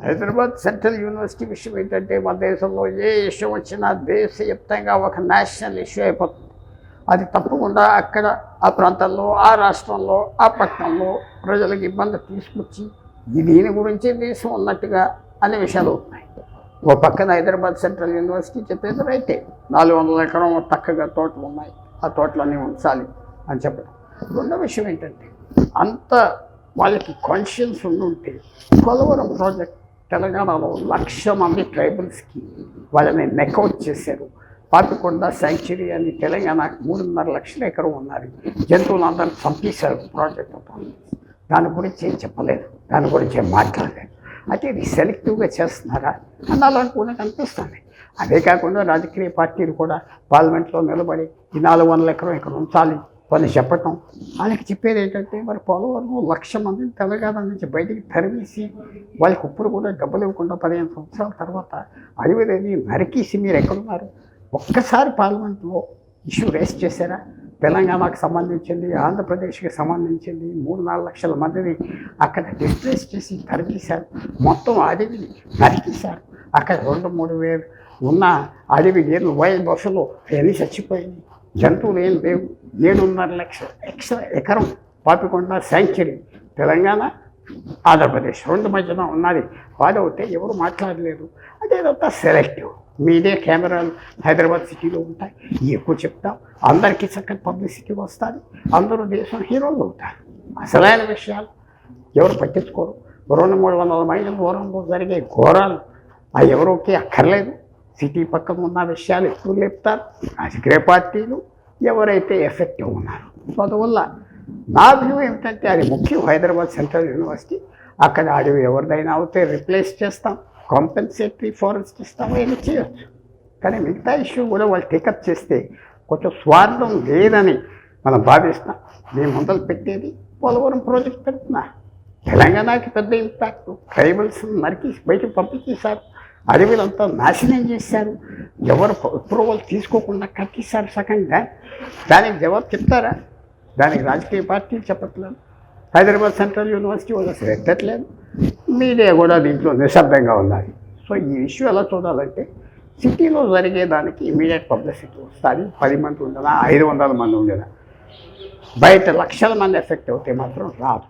Hyderabad central university విషయం ఏంటంటే మన దేశంలో ఏ ఇష్యూ వచ్చినా దేశవ్యాప్తంగా ఒక నేషనల్ ఇష్యూ అయిపోతుంది. అది తప్పకుండా అక్కడ ఆ ప్రాంతంలో, ఆ రాష్ట్రంలో, ఆ పట్టణంలో ప్రజలకు ఇబ్బంది తీసుకొచ్చి దీని గురించి దేశం ఉన్నట్టుగా అనే విషయాలు ఉన్నాయి. ఓ పక్కన హైదరాబాద్ సెంట్రల్ యూనివర్సిటీ చెప్పేది రైతే, 400 ఎకరం చక్కగా తోటలు ఉన్నాయి, ఆ తోటలన్నీ ఉంచాలి అని చెప్పడం. రెండో విషయం ఏంటంటే అంత వాళ్ళకి కాన్షియన్స్ ఉండుంటే పోలవరం ప్రాజెక్ట్ తెలంగాణలో 1,00,000 మంది ట్రైబల్స్కి వాళ్ళని నెక్అవుట్ చేశారు. పాపికొండ శాంక్చురీ అని తెలంగాణకు 3.5 లక్షల ఎకరం ఉన్నది. జంతువులందరూ చంపేశారు ప్రాజెక్టు. దాని గురించి ఏం చెప్పలేదు, దాని గురించి ఏం మాట్లాడలేదు. అయితే ఇది సెలెక్టివ్గా చేస్తున్నారా అని అలాంటి అనిపిస్తుంది. అదే కాకుండా రాజకీయ పార్టీలు కూడా పార్లమెంట్లో నిలబడి ఈ 400 ఎకరం ఇక్కడ ఉంచాలి కొన్ని చెప్పటం. వాళ్ళకి చెప్పేది ఏంటంటే మరి పోలవరం 1,00,000 మందిని తెలంగాణ నుంచి బయటికి తరిమేసి వాళ్ళకి ఇప్పుడు కూడా డబ్బులు ఇవ్వకుండా 15 సంవత్సరాల తర్వాత అడవిదేవి నరికేసి మీరు ఎక్కడున్నారు? ఒక్కసారి పార్లమెంట్లో ఇష్యూ రేస్ చేశారా? తెలంగాణకు సంబంధించింది, ఆంధ్రప్రదేశ్కి సంబంధించింది 3-4 లక్షల మందిని అక్కడ డిస్ప్లేస్ చేసి తరిమేశారు. మొత్తం అడవిని నరికేశారు. అక్కడ 2-3 వేలు ఉన్న అడవి ఏళ్ళు వైల్డ్ బస్సులో ఎన్ని చచ్చిపోయింది, జంతువులు ఏం లేవు. 7.5 లక్షల ఎకరం పాపికొండ శాంక్చురీ తెలంగాణ ఆంధ్రప్రదేశ్ 2 మధ్యన ఉన్నది. పాడవుతే ఎవరు మాట్లాడలేరు. అదేదంతా సెలెక్టివ్. మీడియా కెమెరాలు హైదరాబాద్ సిటీలో ఉంటాయి, ఎక్కువ చెప్తాం, అందరికీ చక్కటి పబ్లిసిటీ వస్తుంది, అందరూ దేశం హీరోలు అవుతారు. అసలైన విషయాలు ఎవరు పట్టించుకోరు. 200-300 మైళ్ళ దూరంలో జరిగే ఘోరాలు అవి ఎవరికి అక్కర్లేదు. సిటీ పక్కన ఉన్న విషయాలు ఎక్కువ లేపుతారు రాజకీయ పార్టీలు, ఎవరైతే ఎఫెక్టివ్ ఉన్నారు. అందువల్ల నా వ్యూ ఏమిటంటే అది ముఖ్యం. హైదరాబాద్ సెంట్రల్ యూనివర్సిటీ అక్కడ అడవి ఎవరిదైనా అవుతే రిప్లేస్ చేస్తాం, కాంపెన్సేటరీ ఫారెస్ట్ ఇస్తాము, ఏమి చేయొచ్చు. కానీ మిగతా ఇష్యూ కూడా వాళ్ళు టేకప్ చేస్తే కొంచెం స్వార్థం లేదని మనం భావిస్తాం. మేము మొదలు పెట్టేది పోలవరం ప్రాజెక్ట్ పెడుతున్నా, తెలంగాణకి పెద్ద ఇంపాక్ట్. ట్రైబల్స్ నరికి బయటకు పంపించేశారు, అడవులంతా నాశనం చేశారు, ఎవరు అప్రూవల్ తీసుకోకుండా కట్టేశారు సకంగా. దానికి జవాబు చెప్తారా? దానికి రాజకీయ పార్టీలు చెప్పట్లేదు, హైదరాబాద్ సెంట్రల్ యూనివర్సిటీ వాళ్ళు అసలు ఎత్తట్లేదు, మీడియా కూడా దీంట్లో నిశ్శబ్దంగా ఉన్నది. సో ఈ ఇష్యూ ఎలా చూడాలంటే సిటీలో జరిగేదానికి ఇమీడియట్ పబ్లిసిటీ వస్తుంది. 10 మంది ఉండదా, 500 మంది ఉండదా, బయట లక్షల మంది ఎఫెక్ట్ అవుతే మాత్రం రాదు.